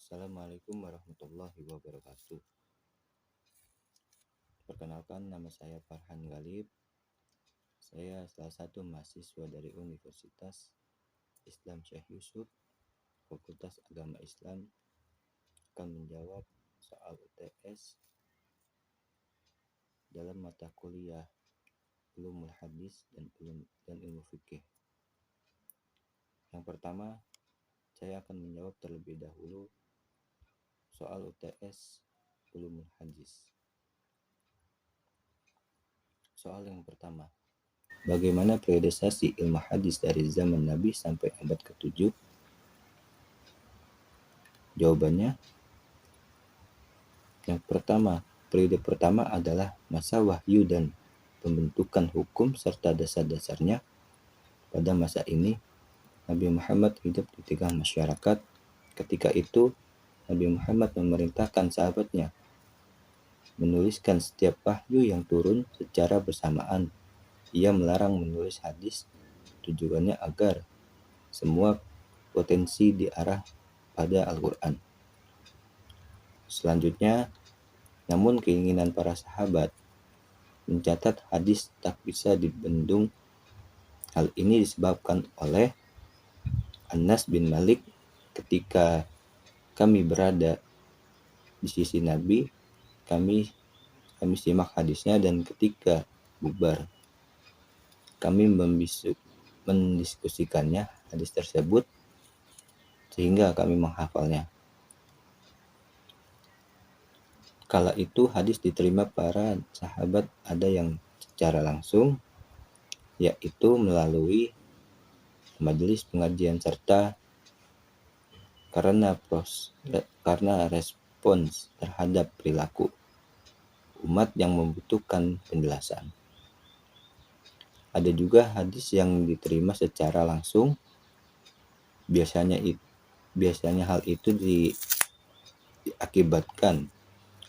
Assalamualaikum warahmatullahi wabarakatuh. Perkenalkan, nama saya Farhan Galib. Saya salah satu mahasiswa dari Universitas Islam Syekh Yusuf, Fakultas Agama Islam, akan menjawab soal UTS dalam mata kuliah Ulumul Hadis dan Ilmu Fikih. Yang pertama, saya akan menjawab terlebih dahulu soal UTS Ulumul Hadis. Soal yang pertama, bagaimana periodisasi ilmu hadis dari zaman Nabi sampai abad ke-7? Jawabannya, yang pertama, periode pertama adalah masa wahyu dan pembentukan hukum serta dasar-dasarnya. Pada masa ini, Nabi Muhammad hidup di tengah masyarakat. Ketika itu, Nabi Muhammad memerintahkan sahabatnya menuliskan setiap wahyu yang turun secara bersamaan. Ia melarang menulis hadis, tujuannya agar semua potensi diarah pada Al-Quran. Selanjutnya, namun keinginan para sahabat mencatat hadis tak bisa dibendung. Hal ini disebabkan oleh Anas bin Malik. Ketika kami berada di sisi Nabi, kami simak hadisnya, dan ketika bubar kami mendiskusikannya hadis tersebut sehingga kami menghafalnya. Kala itu hadis diterima para sahabat ada yang secara langsung, yaitu melalui majelis pengajian, serta karena respons terhadap perilaku umat yang membutuhkan penjelasan. Ada juga hadis yang diterima secara langsung. Biasanya hal itu diakibatkan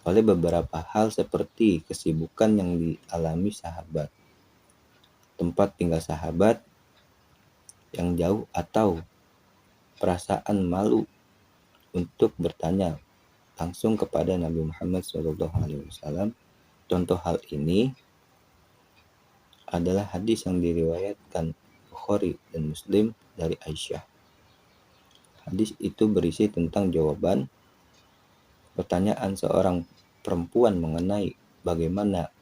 oleh beberapa hal seperti kesibukan yang dialami sahabat, tempat tinggal sahabat yang jauh, atau perasaan malu untuk bertanya langsung kepada Nabi Muhammad SAW. Contoh hal ini adalah hadis yang diriwayatkan Bukhari dan Muslim dari Aisyah. Hadis itu berisi tentang jawaban pertanyaan seorang perempuan mengenai bagaimana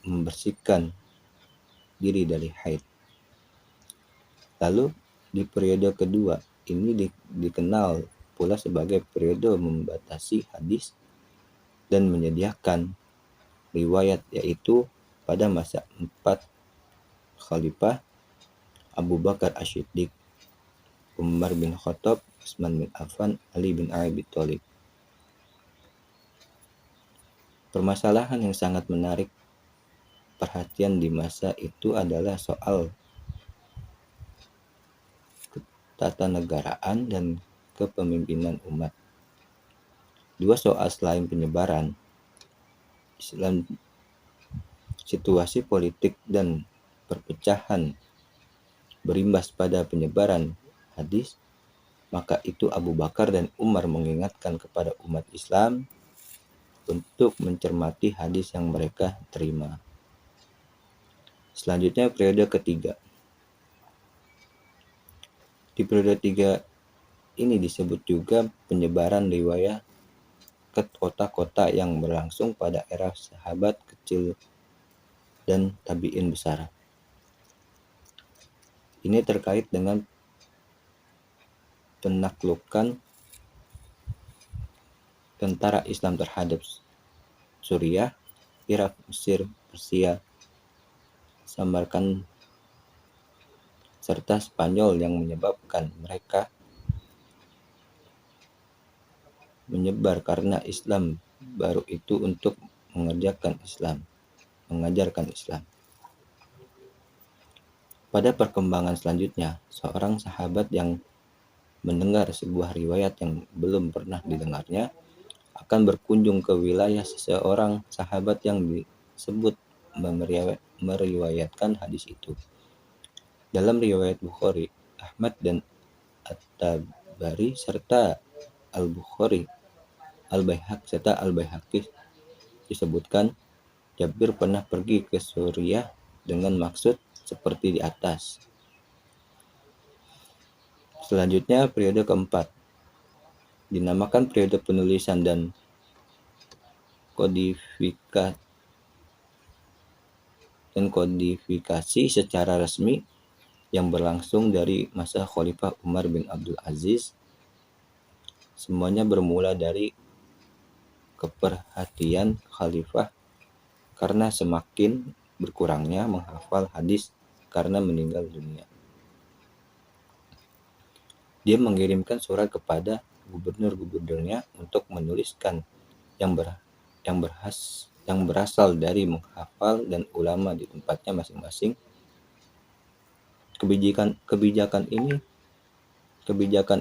membersihkan diri dari haid. Lalu di periode kedua ini dikenal pula sebagai periode membatasi hadis dan menyediakan riwayat, yaitu pada masa 4 Khalifah Abu Bakar Asy-Siddiq, Umar bin Khattab, Utsman bin Affan, Ali bin Abi Thalib. Permasalahan yang sangat menarik perhatian di masa itu adalah soal ketatanegaraan dan kepemimpinan umat. Dua soal selain penyebaran Islam, situasi politik dan perpecahan berimbas pada penyebaran hadis, maka itu Abu Bakar dan Umar mengingatkan kepada umat Islam untuk mencermati hadis yang mereka terima. Selanjutnya, periode ketiga. Di periode 3 ini disebut juga penyebaran riwayat ke kota-kota yang berlangsung pada era sahabat kecil dan tabi'in besar. Ini terkait dengan penaklukan tentara Islam terhadap Suriah, Irak, Mesir, Persia, Samarkand, serta Spanyol yang menyebabkan mereka menyebar karena Islam baru itu untuk mengajarkan Islam. Pada perkembangan selanjutnya, seorang sahabat yang mendengar sebuah riwayat yang belum pernah didengarnya akan berkunjung ke wilayah seseorang sahabat yang disebut meriwayatkan hadis itu. Dalam riwayat Bukhari, Ahmad dan At-Tabari serta Al-Bukhari, Al-Baihaqi serta Al-Baihaqi disebutkan Jabir pernah pergi ke Suriah dengan maksud seperti di atas. Selanjutnya periode keempat dinamakan periode penulisan dan kodifikasi secara resmi yang berlangsung dari masa Khalifah Umar bin Abdul Aziz. Semuanya bermula dari keperhatian Khalifah karena semakin berkurangnya menghafal hadis karena meninggal dunia. Dia mengirimkan surat kepada gubernur-gubernurnya untuk menuliskan yang berasal dari menghafal dan ulama di tempatnya masing-masing. Kebijakan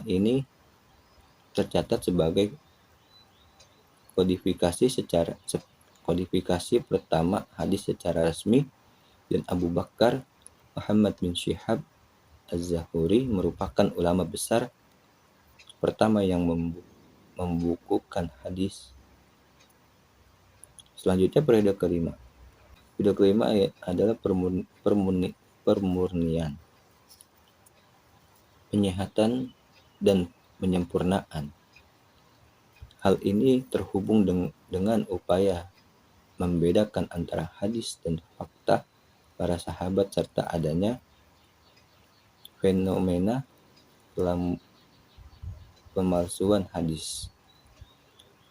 ini tercatat sebagai kodifikasi pertama hadis secara resmi, dan Abu Bakar Muhammad bin Syihab Az-Zuhri merupakan ulama besar pertama yang membukukan hadis. Selanjutnya periode kelima. Periode kelima adalah pemurnian, penyehatan, dan penyempurnaan. Hal ini terhubung dengan upaya membedakan antara hadis dan fakta para sahabat serta adanya fenomena pemalsuan hadis.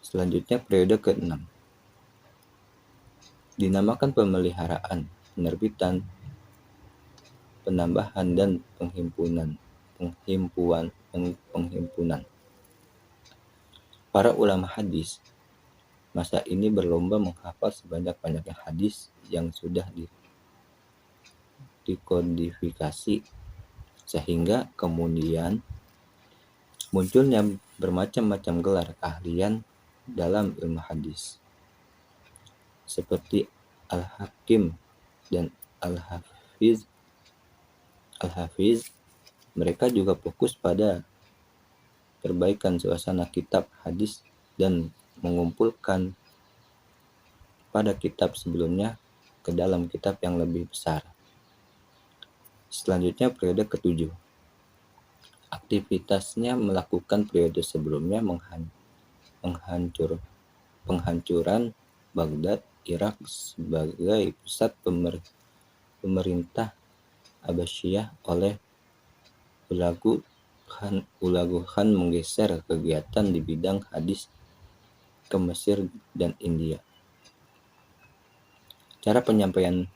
Selanjutnya periode ke-6 dinamakan pemeliharaan, penerbitan, penambahan, dan penghimpunan. Para ulama hadis masa ini berlomba menghafal sebanyak-banyaknya hadis yang sudah dikodifikasi, sehingga kemudian munculnya bermacam-macam gelar keahlian dalam ilmu hadis, seperti Al-Hakim dan Al-Hafiz. Mereka juga fokus pada perbaikan suasana kitab hadis dan mengumpulkan pada kitab sebelumnya ke dalam kitab yang lebih besar. Selanjutnya periode ke-7. Aktivitasnya melakukan periode sebelumnya penghancuran Baghdad, Irak sebagai pusat pemerintah Abbasiyah oleh Hulagu Khan menggeser kegiatan di bidang hadis ke Mesir dan India. Cara penyampaian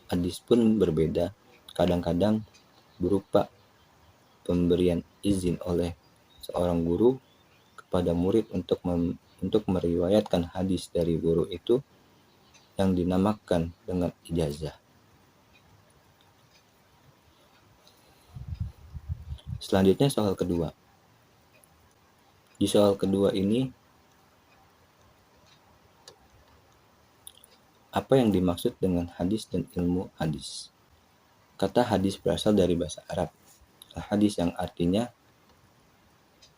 hadis pun berbeda, kadang-kadang berupa pemberian izin oleh seorang guru kepada murid untuk meriwayatkan hadis dari guru itu yang dinamakan dengan ijazah. Selanjutnya soal kedua. Di soal kedua ini, apa yang dimaksud dengan hadis dan ilmu hadis? Kata hadis berasal dari bahasa Arab. Hadis yang artinya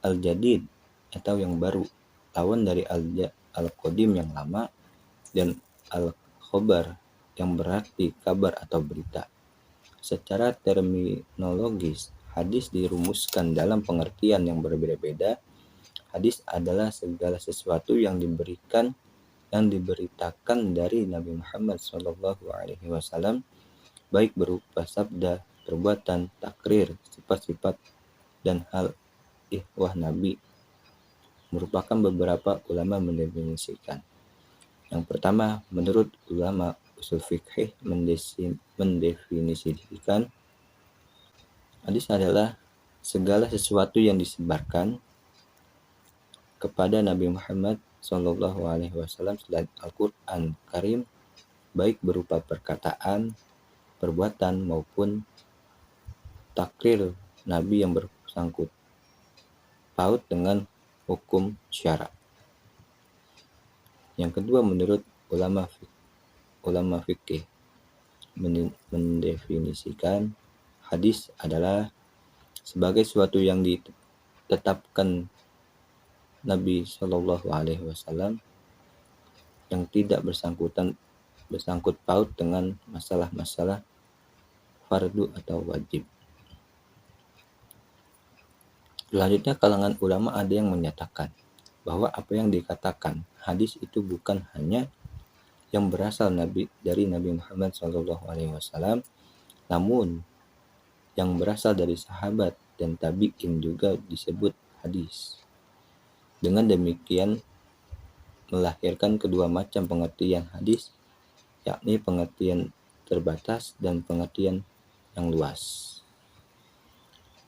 al-jadid atau yang baru, lawan dari al-qadim yang lama, dan al-khobar yang berarti kabar atau berita. Secara terminologis, hadis dirumuskan dalam pengertian yang berbeda-beda. Hadis adalah segala sesuatu yang diberitakan dari Nabi Muhammad SAW, baik berupa sabda, perbuatan, takrir, sifat-sifat, dan hal ihwah Nabi. Merupakan beberapa ulama mendefinisikan. Yang pertama, menurut ulama usul fikih mendefinisikan hadis adalah segala sesuatu yang disebarkan kepada Nabi Muhammad SAW selain Al-Quran Karim, baik berupa perkataan, perbuatan, maupun takrir Nabi yang bersangkut paut dengan hukum syara. Yang kedua, menurut ulama fikih mendefinisikan hadis adalah sebagai sesuatu yang ditetapkan Nabi Shallallahu Alaihi Wasallam yang tidak bersangkut paut dengan masalah-masalah fardu atau wajib. Selanjutnya, kalangan ulama ada yang menyatakan bahwa apa yang dikatakan hadis itu bukan hanya yang berasal dari Nabi Muhammad SAW, namun yang berasal dari sahabat dan tabi'in juga disebut hadis. Dengan demikian melahirkan kedua macam pengertian hadis, yakni pengertian terbatas dan pengertian yang luas.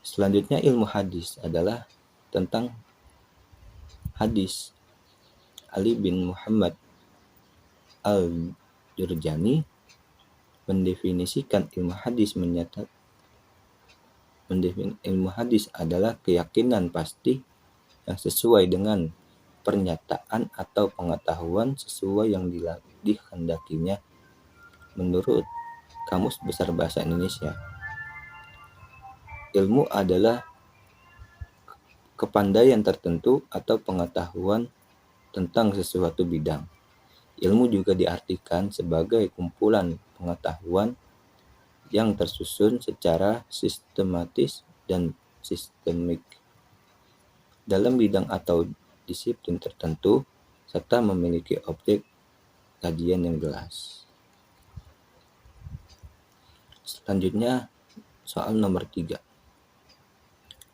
Selanjutnya, ilmu hadis adalah tentang hadis. Ali bin Muhammad Al-Jurjani mendefinisikan ilmu hadis adalah keyakinan pasti yang sesuai dengan pernyataan atau pengetahuan sesuai yang dikehendakinya menurut Kamus Besar Bahasa Indonesia. Ilmu adalah kepandaian tertentu atau pengetahuan tentang sesuatu bidang. Ilmu juga diartikan sebagai kumpulan pengetahuan yang tersusun secara sistematis dan sistemik dalam bidang atau disiplin tertentu, serta memiliki objek kajian yang jelas. Selanjutnya, soal nomor 3.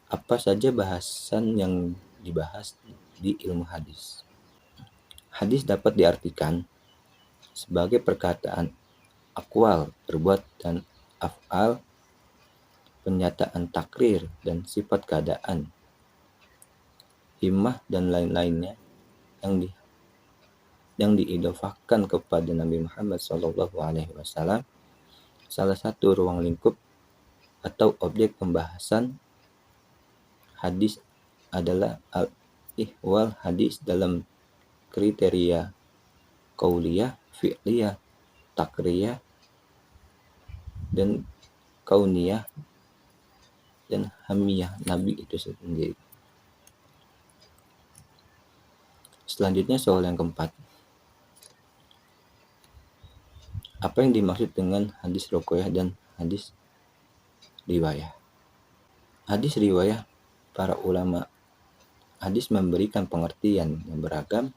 Apa saja bahasan yang dibahas di ilmu hadis? Hadis dapat diartikan sebagai perkataan aqwal, perbuatan af'al, pernyataan takrir dan sifat keadaan, himmah dan lain-lainnya yang diidhofahkan kepada Nabi Muhammad SAW. Salah satu ruang lingkup atau objek pembahasan hadis adalah al-ihwal hadis dalam kriteria qauliyah, fi'liyah, takriyah, dan kauniyah dan hamiyah Nabi itu sendiri. Selanjutnya, soal yang keempat. Apa yang dimaksud dengan hadis ruqyah dan hadis riwayah? Hadis riwayah, para ulama hadis memberikan pengertian yang beragam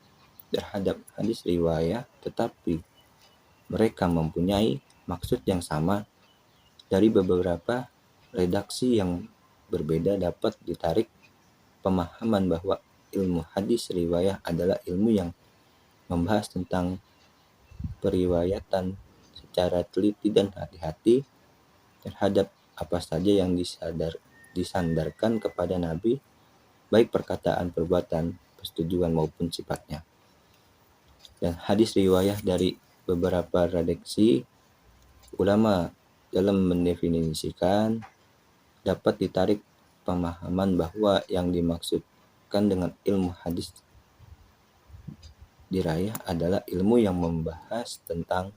terhadap hadis riwayah, tetapi mereka mempunyai maksud yang sama. Dari beberapa redaksi yang berbeda dapat ditarik pemahaman bahwa ilmu hadis riwayah adalah ilmu yang membahas tentang periwayatan secara teliti dan hati-hati terhadap apa saja yang disandarkan kepada Nabi, baik perkataan, perbuatan, persetujuan maupun sifatnya. Dan hadis riwayah dari beberapa redaksi ulama dalam mendefinisikan dapat ditarik pemahaman bahwa yang dimaksudkan dengan ilmu hadis dirayah adalah ilmu yang membahas tentang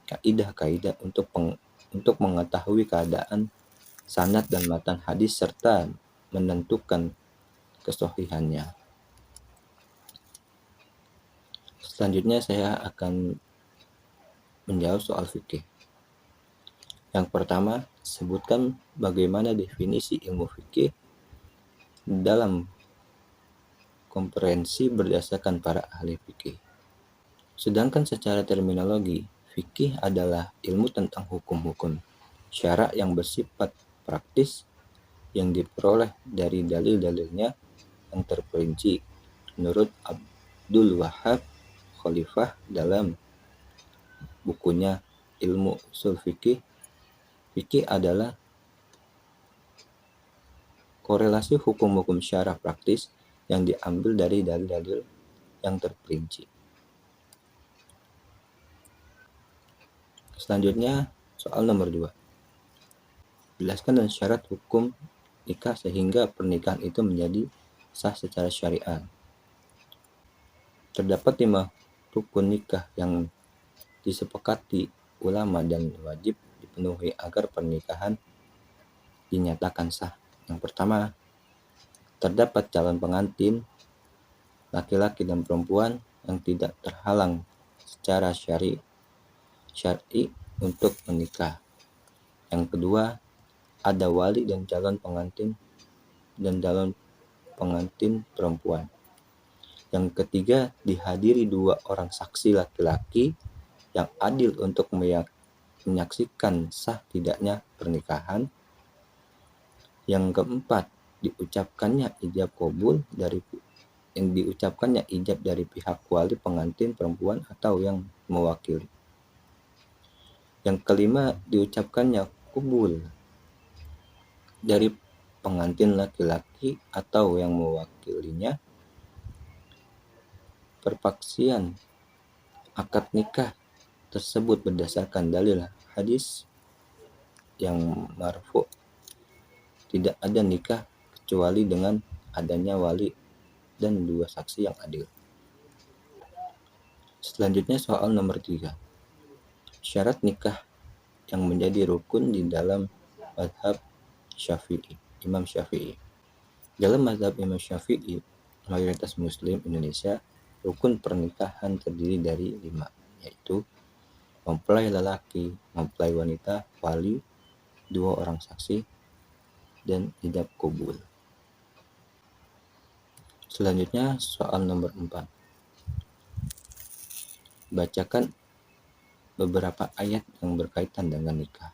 kaidah-kaidah untuk mengetahui keadaan sanad dan matan hadis serta menentukan kesohihannya. Selanjutnya saya akan menjawab soal fikih. Yang pertama, sebutkan bagaimana definisi ilmu fikih dalam komprehensi berdasarkan para ahli fikih. Sedangkan secara terminologi, fikih adalah ilmu tentang hukum-hukum syara' yang bersifat praktis yang diperoleh dari dalil-dalilnya yang terperinci menurut Abdul Wahab Khalifah dalam bukunya Ilmu Ushul Fikih. Fikih adalah korelasi hukum-hukum syara' praktis yang diambil dari dalil-dalil yang terperinci. Selanjutnya, soal nomor 2. Jelaskan dan syarat hukum nikah sehingga pernikahan itu menjadi sah secara syariat. Terdapat 5 rukun nikah yang disepakati ulama dan wajib dipenuhi agar pernikahan dinyatakan sah. Yang pertama, terdapat calon pengantin laki-laki dan perempuan yang tidak terhalang secara syar'i untuk menikah. Yang kedua, ada wali dan calon pengantin perempuan. Yang ketiga, dihadiri 2 orang saksi laki-laki yang adil untuk menyaksikan sah tidaknya pernikahan. Yang keempat, diucapkannya ijab dari pihak wali pengantin perempuan atau yang mewakili. Yang kelima, diucapkannya kubul dari pengantin laki-laki atau yang mewakilinya. Perpaksian akad nikah tersebut berdasarkan dalil hadis yang marfu', tidak ada nikah kecuali dengan adanya wali dan 2 saksi yang adil. Selanjutnya soal nomor 3. Syarat nikah yang menjadi rukun di dalam mazhab Imam Syafi'i. Dalam mazhab Imam Syafi'i, mayoritas muslim Indonesia, rukun pernikahan terdiri dari 5, yaitu mempelai lelaki, mempelai wanita, wali, 2 orang saksi, dan ijab kabul. Selanjutnya soal nomor 4. Bacakan beberapa ayat yang berkaitan dengan nikah.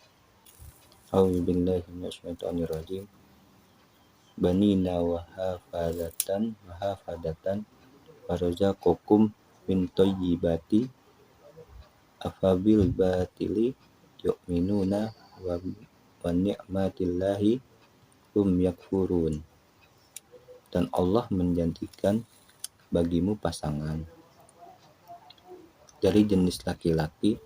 A'udzubillahi minasyaitonirrajim. Banina wa hafadatan warazaqakum min thayyibati afabil batili yu'minuna wa ni'matillahi hum yakfurun. Dan Allah menjanjikan bagimu pasangan dari jenis laki-laki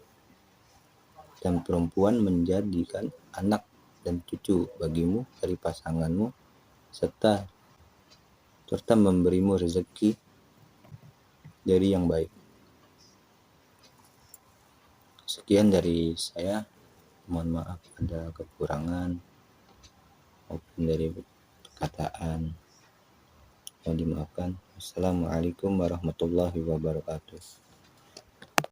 dan perempuan, menjadikan anak dan cucu bagimu dari pasanganmu, serta memberimu rezeki dari yang baik. Sekian dari saya, mohon maaf ada kekurangan maupun dari perkataan, mohon dimaafkan. Assalamualaikum warahmatullahi wabarakatuh.